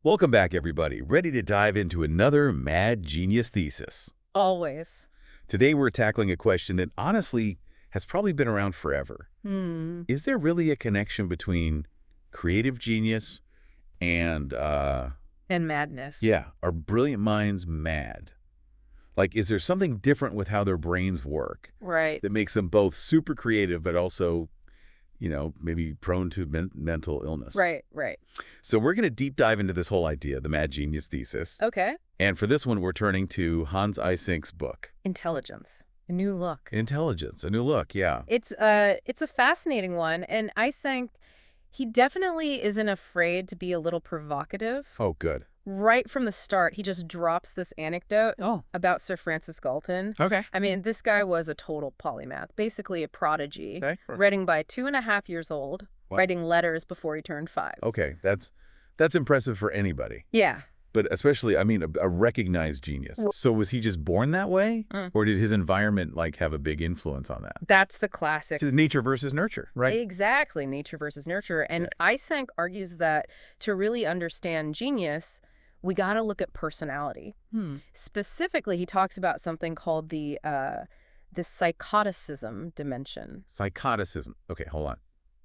Welcome back, everybody. Ready to dive into another Mad Genius Thesis. Always. Today, we're tackling a question that honestly has probably been around forever. Is there really a connection between creative genius and, And madness. yeah, are brilliant minds mad? Like, is there something different with how their brains work Right. that makes them both super creative but also, maybe prone to mental illness? Right. So we're going to deep dive into this whole idea, the Mad Genius Thesis. Okay. And for this one, we're turning to Hans Eysenck's book. Intelligence. A new look. Intelligence, a new look, yeah. It's a fascinating one, and Eysenck, he definitely isn't afraid to be a little provocative. Oh, good. Right from the start, he just drops this anecdote about Sir Francis Galton. Okay. I mean, this guy was a total polymath, basically a prodigy, Okay. reading by 2.5 years old, Wow. writing letters before he turned 5. Okay, that's impressive for anybody. Yeah. But especially, a recognized genius. So was he just born that way? Or did his environment, have a big influence on that? That's the classic. It's nature versus nurture, right? Exactly, nature versus nurture. And Eysenck argues that to really understand genius, we got to look at personality. Specifically, he talks about something called the psychoticism dimension. Psychoticism. Okay, hold on.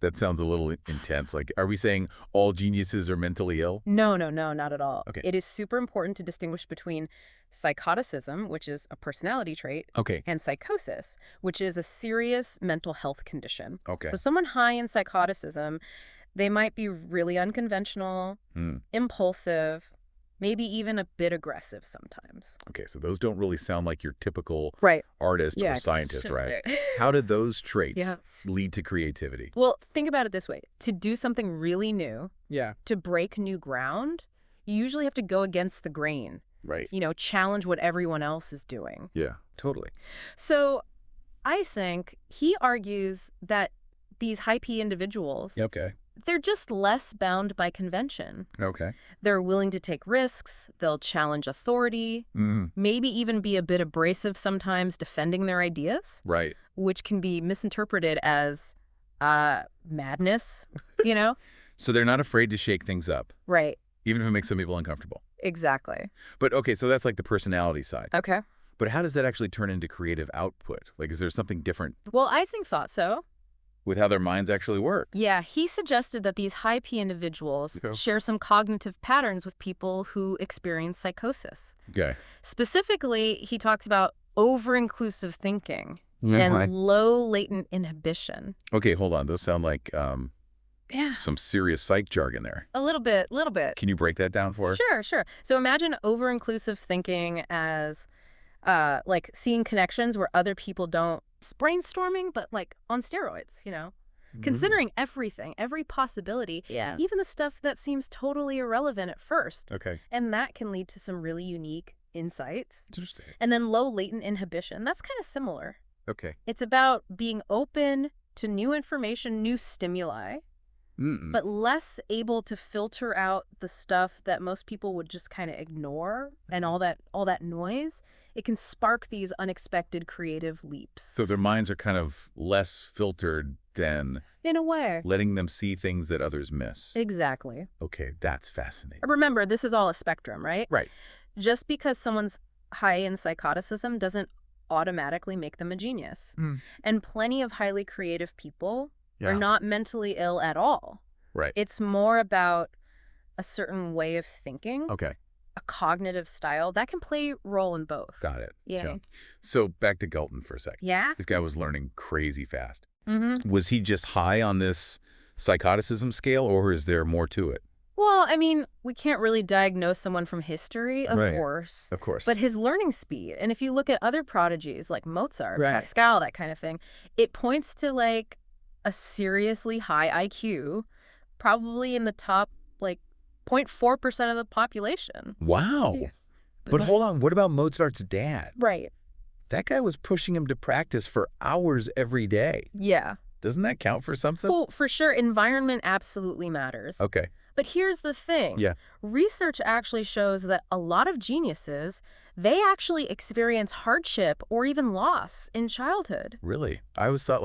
That sounds a little intense. Are we saying all geniuses are mentally ill? No, not at all. Okay. It is super important to distinguish between psychoticism, which is a personality trait, Okay. and psychosis, which is a serious mental health condition. Okay. So someone high in psychoticism, they might be really unconventional, impulsive, maybe even a bit aggressive sometimes. Okay, so those don't really sound like your typical Right. artist Yeah, or scientist, right? sure. How did those traits Yeah. lead to creativity? Well, think about it this way. To do something really new, Yeah. to break new ground, you usually have to go against the grain, Right. challenge what everyone else is doing. Yeah, totally. So Eysenck, he argues that these high P individuals, Okay. they're just less bound by convention. Okay. They're willing to take risks, they'll challenge authority, maybe even be a bit abrasive sometimes defending their ideas, Right. which can be misinterpreted as madness, So they're not afraid to shake things up, Right, even if it makes some people uncomfortable. exactly. But okay, so that's the personality side. Okay. But how does that actually turn into creative output? Is there something different Well, Eysenck thought so. with how their minds actually work? Yeah, he suggested that these high P individuals Okay. share some cognitive patterns with people who experience psychosis. Okay. Specifically, he talks about over-inclusive thinking and low latent inhibition. Okay, hold on. Those sound like Yeah. some serious psych jargon there. A little bit. Can you break that down for us? Sure. So imagine over-inclusive thinking as seeing connections where other people don't. It's brainstorming, but on steroids, Considering everything, every possibility, even the stuff that seems totally irrelevant at first. Okay. And that can lead to some really unique insights. Interesting. And then low latent inhibition, that's kind of similar. Okay. It's about being open to new information, new stimuli, but less able to filter out the stuff that most people would just kind of ignore and all that noise. It can spark these unexpected creative leaps. So their minds are kind of less filtered than In a way. letting them see things that others miss. Exactly. Okay, that's fascinating. Remember, this is all a spectrum, right? Right. Just because someone's high in psychoticism doesn't automatically make them a genius. And plenty of highly creative people are not mentally ill at all. Right. It's more about a certain way of thinking, Okay. a cognitive style that can play a role in both. Got it. Yeah. So back to Galton for a second. Yeah? This guy was learning crazy fast. Mm-hmm. Was he just high on this psychoticism scale, or is there more to it? Well, we can't really diagnose someone from history, of course. Of course. But his learning speed, and if you look at other prodigies like Mozart, Right. Pascal, that kind of thing, it points to a seriously high IQ, probably in the top 0.4% of the population. Wow. Yeah. But hold on, what about Mozart's dad? Right. That guy was pushing him to practice for hours every day. Yeah. Doesn't that count for something? Well, for sure, environment absolutely matters. Okay. But here's the thing. Yeah. Research actually shows that a lot of geniuses, they actually experience hardship or even loss in childhood. Really? I always thought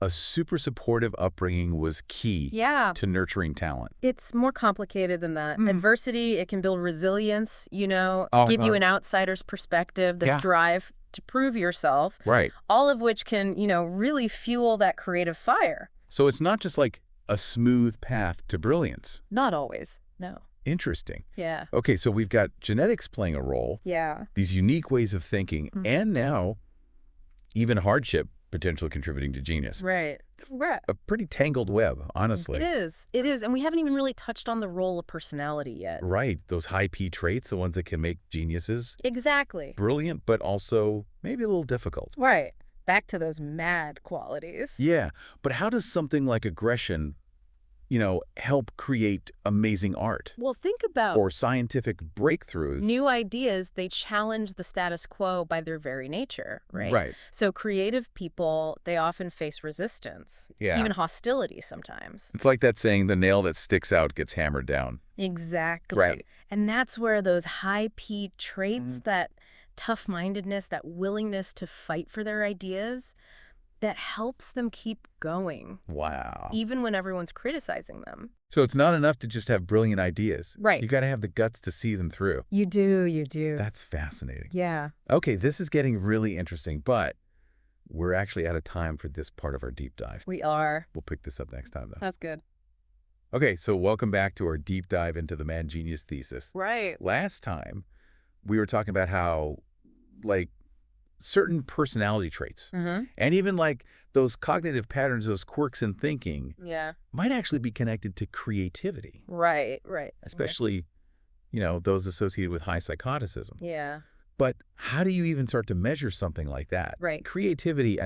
a super supportive upbringing was key Yeah. to nurturing talent. It's more complicated than that. Adversity, it can build resilience, Oh, give you an outsider's perspective, this drive to prove yourself. Right. All of which can, really fuel that creative fire. So it's not just like a smooth path to brilliance. Not always, no. Interesting. Yeah. Okay, so we've got genetics playing a role, Yeah. these unique ways of thinking, and now even hardship potentially contributing to genius. Right. A pretty tangled web, honestly. It is. It is. And we haven't even really touched on the role of personality yet. Right. Those high P traits, the ones that can make geniuses Exactly. brilliant, but also maybe a little difficult. Right. Back to those mad qualities. Yeah. But how does something like aggression, help create amazing art Well, think about or scientific breakthroughs? new ideas. They challenge the status quo by their very nature, right? Right. So creative people, they often face resistance, Yeah. even hostility sometimes. It's like that saying, the nail that sticks out gets hammered down. Exactly. Right. And that's where those high P traits, that tough-mindedness, that willingness to fight for their ideas, that helps them keep going, Wow. even when everyone's criticizing them. So it's not enough to just have brilliant ideas. Right. You got to have the guts to see them through. You do. That's fascinating. Yeah. Okay, this is getting really interesting, but we're actually out of time for this part of our deep dive. We are. We'll pick this up next time, though. That's good. Okay, so welcome back to our deep dive into the Mad Genius Thesis. Right. Last time, we were talking about how, certain personality traits, and even, those cognitive patterns, those quirks in thinking, Yeah. might actually be connected to creativity, Right. especially, those associated with high psychoticism. Yeah. But how do you even start to measure something like that? Right. Creativity,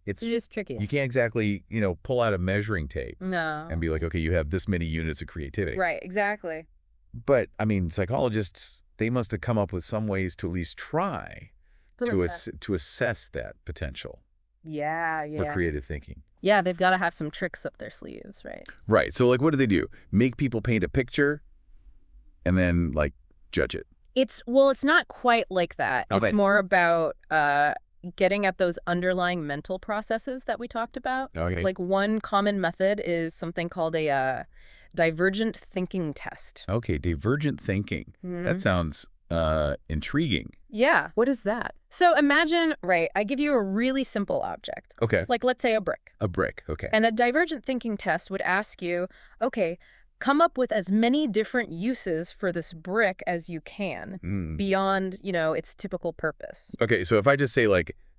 It's just tricky. you can't exactly, pull out a measuring tape No. and be like, okay, you have this many units of creativity. Right. Exactly. But, psychologists, they must have come up with some ways to at least try to assess that potential for creative thinking. Yeah, they've got to have some tricks up their sleeves, right? Right. So, what do they do? Make people paint a picture and then, judge it. It's not quite like that. Oh, It's more about getting at those underlying mental processes that we talked about. Okay. One common method is something called a divergent thinking test. Okay, divergent thinking. That sounds intriguing. Yeah. What is that? So imagine, I give you a really simple object. Okay. Let's say a brick. A brick. Okay. And a divergent thinking test would ask you, okay, come up with as many different uses for this brick as you can beyond, its typical purpose. Okay, so if I just say,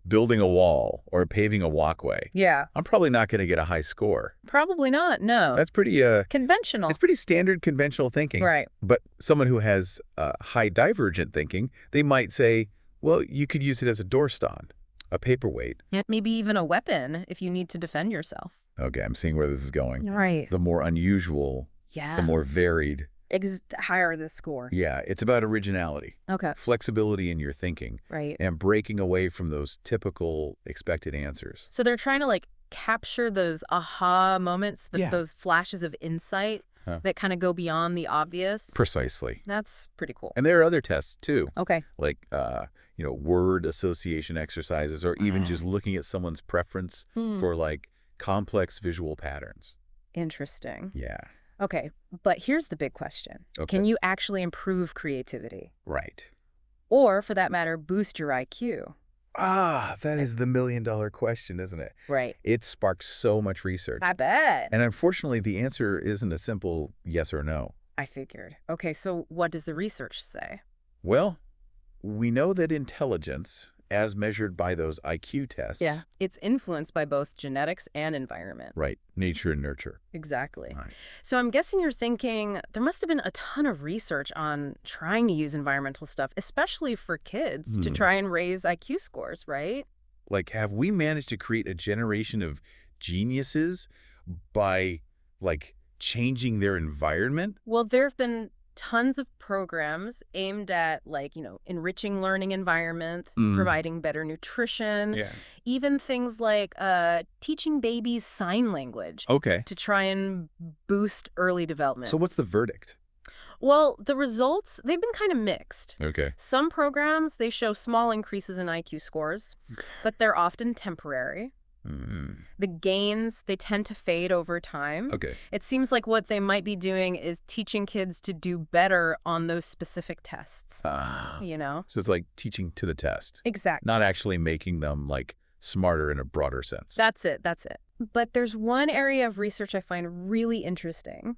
building a wall or paving a walkway, Yeah. I'm probably not going to get a high score. Probably not, no. That's pretty Conventional. it's pretty standard conventional thinking. Right. But someone who has high divergent thinking, they might say, well, you could use it as a doorstop, a paperweight. Maybe even a weapon if you need to defend yourself. Okay, I'm seeing where this is going. Right. The more unusual, Yeah. the more varied. Higher the score. Yeah, it's about originality, Okay. flexibility in your thinking, Right. and breaking away from those typical expected answers. So they're trying to capture those aha moments, those flashes of insight that kind of go beyond the obvious. Precisely. That's pretty cool. And there are other tests, too. Okay. Word association exercises, or even just looking at someone's preference for, complex visual patterns. Interesting. Yeah. Okay, but here's the big question. Okay. Can you actually improve creativity? Right. Or, for that matter, boost your IQ? That is the million-dollar question, isn't it? Right. It sparks so much research. I bet. And unfortunately, the answer isn't a simple yes or no. I figured. Okay, so what does the research say? Well, we know that intelligence, as measured by those IQ tests. Yeah. It's influenced by both genetics and environment. Right. Nature and nurture. Exactly. Right. So I'm guessing you're thinking there must have been a ton of research on trying to use environmental stuff, especially for kids, to try and raise IQ scores, right? Have we managed to create a generation of geniuses by, changing their environment? Well, there have been tons of programs aimed at enriching learning environment, providing better nutrition, even things like teaching babies sign language to try and boost early development. So what's the verdict? Well, the results, they've been kind of mixed. Okay. Some programs, they show small increases in IQ scores, but they're often temporary. The gains, they tend to fade over time. Okay. It seems like what they might be doing is teaching kids to do better on those specific tests, you know? So it's like teaching to the test. Exactly. Not actually making them, like, smarter in a broader sense. That's it. But there's one area of research I find really interesting.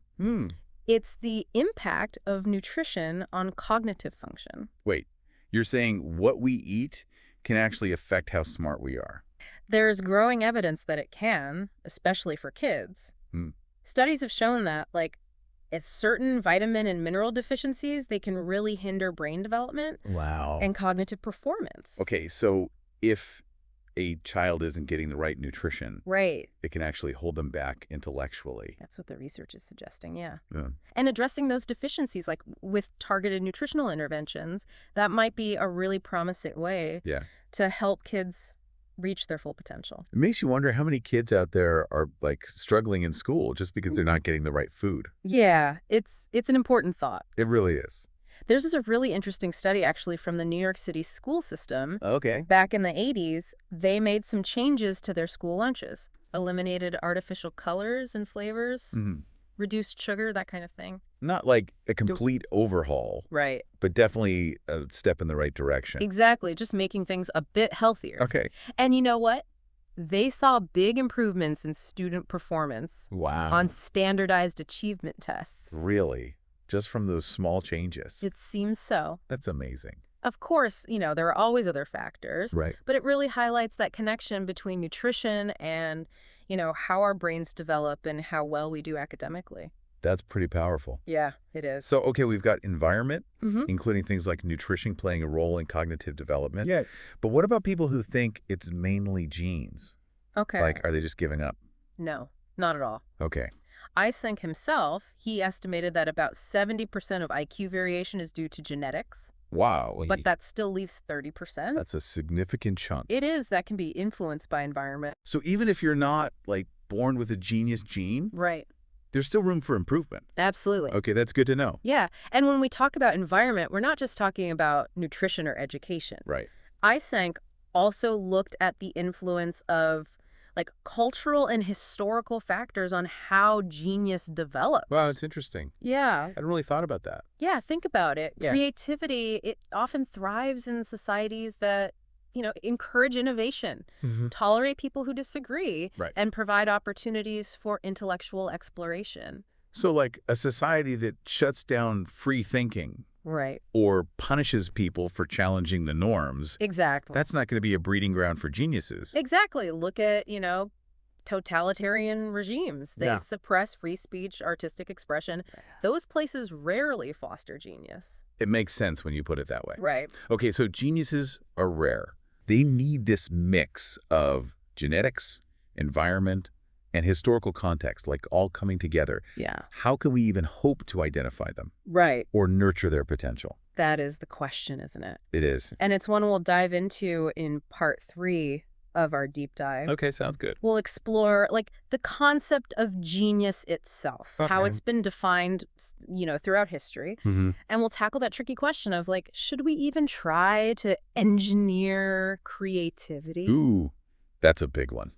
It's the impact of nutrition on cognitive function. Wait, you're saying what we eat can actually affect how smart we are? There's growing evidence that it can, especially for kids. Studies have shown that, like, at certain vitamin and mineral deficiencies, they can really hinder brain development and cognitive performance. Okay, so if a child isn't getting the right nutrition, it can actually hold them back intellectually. That's what the research is suggesting, yeah. And addressing those deficiencies, like with targeted nutritional interventions, that might be a really promising way to help kids reach their full potential. It makes you wonder how many kids out there are, like, struggling in school just because they're not getting the right food. Yeah, it's an important thought. It really is. There's a really interesting study, actually, from the New York City school system. Okay. Back in the 80s, they made some changes to their school lunches, eliminated artificial colors and flavors, reduced sugar, that kind of thing. Not like a complete overhaul. Right. But definitely a step in the right direction. Exactly, just making things a bit healthier. Okay. And you know what? They saw big improvements in student performance on standardized achievement tests. Really? Just from those small changes? It seems so. That's amazing. Of course, you know, there are always other factors. Right. But it really highlights that connection between nutrition and, you know, how our brains develop and how well we do academically. That's pretty powerful. Yeah, it is. So, okay, we've got environment, including things like nutrition playing a role in cognitive development. Yeah. But what about people who think it's mainly genes? Okay. Like, are they just giving up? No, not at all. Okay. Eysenck himself, he estimated that about 70% of IQ variation is due to genetics. Wow. But that still leaves 30%. That's a significant chunk. It is. That can be influenced by environment. So even if you're not, like, born with a genius gene, there's still room for improvement. Absolutely. Okay, that's good to know. Yeah. And when we talk about environment, we're not just talking about nutrition or education. Right. Eysenck also looked at the influence of, like, cultural and historical factors on how genius develops. Wow, it's interesting. Yeah. I hadn't really thought about that. Yeah, think about it. Yeah. Creativity, it often thrives in societies that, you know, encourage innovation, tolerate people who disagree, and provide opportunities for intellectual exploration. So, like, a society that shuts down free thinking or punishes people for challenging the norms, Exactly. that's not going to be a breeding ground for geniuses. Exactly. Look at, you know, totalitarian regimes. They suppress free speech, artistic expression. Those places rarely foster genius. It makes sense when you put it that way. Right. Okay, so geniuses are rare. They need this mix of genetics, environment, and historical context, like, all coming together. Yeah. How can we even hope to identify them Right. or nurture their potential? That is the question, isn't it? It is. And it's one we'll dive into in part 3 of our deep dive. Okay, sounds good. We'll explore, like, the concept of genius itself, how it's been defined, you know, throughout history. And we'll tackle that tricky question of, like, should we even try to engineer creativity? Ooh, that's a big one.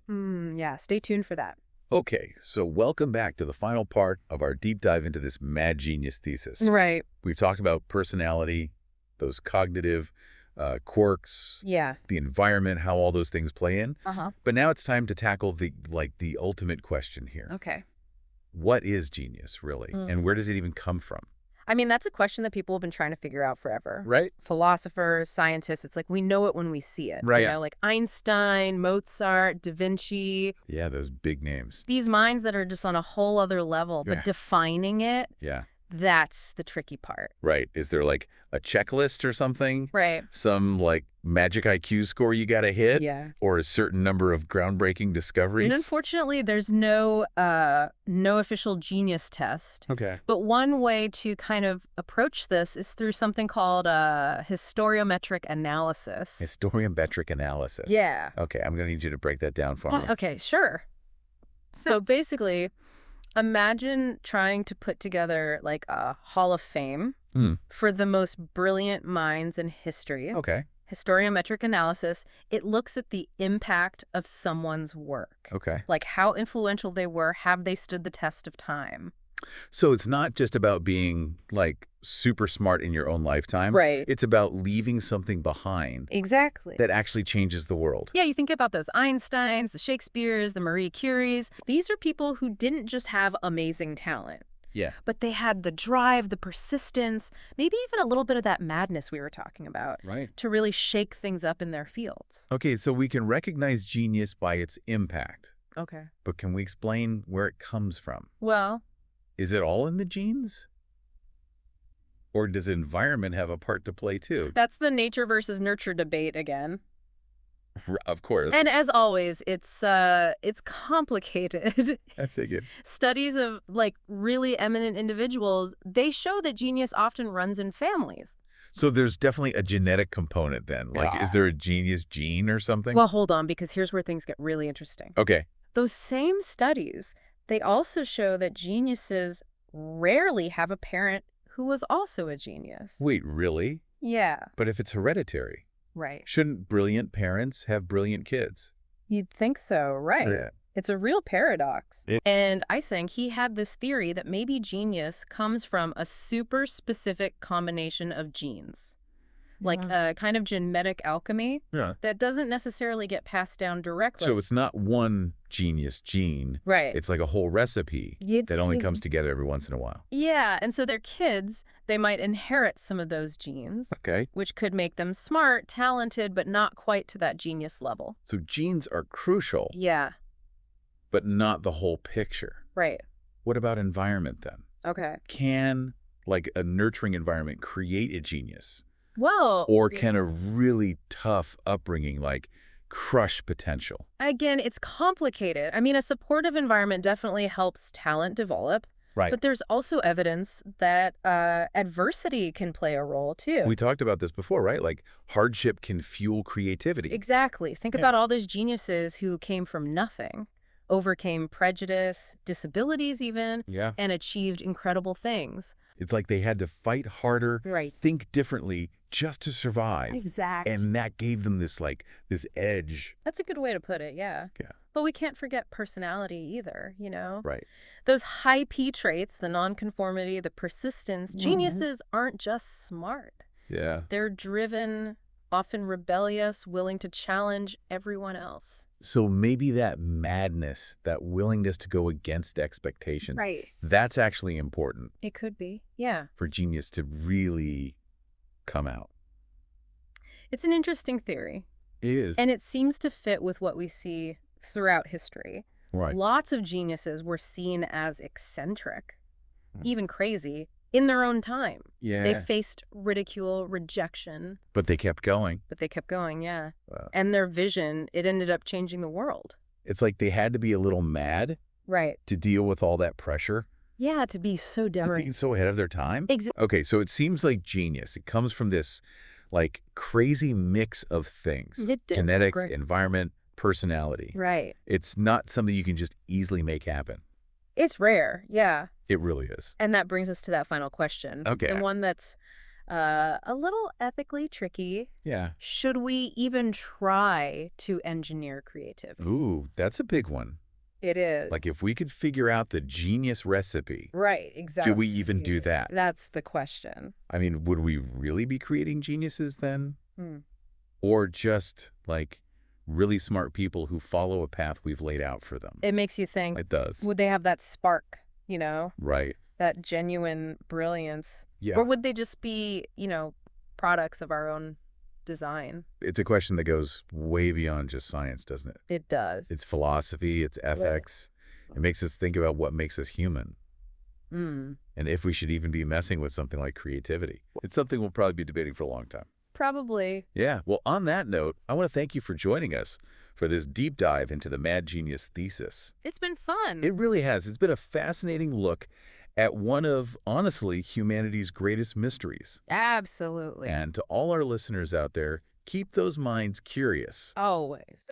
Yeah, stay tuned for that. Okay, so welcome back to the final part of our deep dive into this Mad Genius Thesis. Right. We've talked about personality, those cognitive quirks, the environment, how all those things play in. But now it's time to tackle the ultimate question here. Okay. What is genius, really? And where does it even come from? I mean, that's a question that people have been trying to figure out forever. Right. Philosophers, scientists, it's like we know it when we see it. Right. You know, like Einstein, Mozart, Da Vinci. Yeah, those big names. These minds that are just on a whole other level, but defining it, that's the tricky part. Right. Is there, like, a checklist or something? Right. Some, like, magic IQ score you got to hit? Yeah. Or a certain number of groundbreaking discoveries? And unfortunately, there's no official genius test. Okay. But one way to kind of approach this is through something called historiometric analysis. Historiometric analysis. Yeah. Okay, I'm going to need you to break that down for me. Okay, sure. So basically, imagine trying to put together, like, a Hall of Fame for the most brilliant minds in history. Okay. Historiometric analysis, it looks at the impact of someone's work. Okay. Like how influential they were, have they stood the test of time? So it's not just about being, like, super smart in your own lifetime. Right. It's about leaving something behind Exactly. that actually changes the world. Yeah, you think about those Einsteins, the Shakespeares, the Marie Curies. These are people who didn't just have amazing talent. Yeah. But they had the drive, the persistence, maybe even a little bit of that madness we were talking about. Right. To really shake things up in their fields. Okay, so we can recognize genius by its impact. Okay. But can we explain where it comes from? Well, is it all in the genes? Or does environment have a part to play too? That's the nature versus nurture debate again. Of course. And as always, it's complicated. I figured. Studies of, like, really eminent individuals, they show that genius often runs in families. So there's definitely a genetic component then. Like, is there a genius gene or something? Well, hold on, because here's where things get really interesting. Okay. Those same studies, they also show that geniuses rarely have a parent who was also a genius. Wait, really? Yeah. But if it's hereditary, right. Shouldn't brilliant parents have brilliant kids? You'd think so, right? Yeah. It's a real paradox. Yeah. And Eysenck, he had this theory that maybe genius comes from a super specific combination of genes. Like a kind of genetic alchemy that doesn't necessarily get passed down directly. So it's not one genius gene. Right. It's like a whole recipe that only comes together every once in a while. Yeah, and so their kids, they might inherit some of those genes. Okay. Which could make them smart, talented, but not quite to that genius level. So genes are crucial. Yeah. But not the whole picture. Right. What about environment then? Okay. Can, like, a nurturing environment create a genius? Well, or can a really tough upbringing, like, crush potential? Again, it's complicated. I mean, a supportive environment definitely helps talent develop. Right. But there's also evidence that adversity can play a role, too. We talked about this before, right? Like, hardship can fuel creativity. Exactly. Think about all those geniuses who came from nothing, overcame prejudice, disabilities even, and achieved incredible things. It's like they had to fight harder, think differently, just to survive. Exactly. And that gave them this, like, this edge. That's a good way to put it, yeah. Yeah. But we can't forget personality either, you know? Right. Those high P traits, the nonconformity, the persistence, geniuses aren't just smart. Yeah. They're driven, often rebellious, willing to challenge everyone else. So maybe that madness, that willingness to go against expectations, that's actually important. It could be, yeah. For genius to really come out. It's an interesting theory. It is. And it seems to fit with what we see throughout history. Right. Lots of geniuses were seen as eccentric, even crazy, in their own time. Yeah. They faced ridicule, rejection. But they kept going. Yeah. Wow. And their vision, it ended up changing the world. It's like they had to be a little mad to deal with all that pressure. Yeah, to be so daring. Being so ahead of their time. Exactly. Okay, so it seems like genius. It comes from this, like, crazy mix of things. Genetics, environment, personality. Right. It's not something you can just easily make happen. It's rare, yeah. It really is. And that brings us to that final question. Okay. And one that's a little ethically tricky. Yeah. Should we even try to engineer creativity? Ooh, that's a big one. It is. Like, if we could figure out the genius recipe. Right, exactly. Do we even do that? That's the question. I mean, would we really be creating geniuses then? Or just, like, really smart people who follow a path we've laid out for them? It makes you think. It does. Would they have that spark, you know? Right. That genuine brilliance? Yeah. Or would they just be, you know, products of our own design? It's a question that goes way beyond just science, doesn't it? It does. It's philosophy, it's ethics. Right. It makes us think about what makes us human. And if we should even be messing with something like creativity. It's something we'll probably be debating for a long time. Probably. Yeah. Well, on that note, I want to thank you for joining us for this deep dive into the Mad Genius Thesis. It's been fun. It really has. It's been a fascinating look at one of, honestly, humanity's greatest mysteries. Absolutely. And to all our listeners out there, keep those minds curious. Always.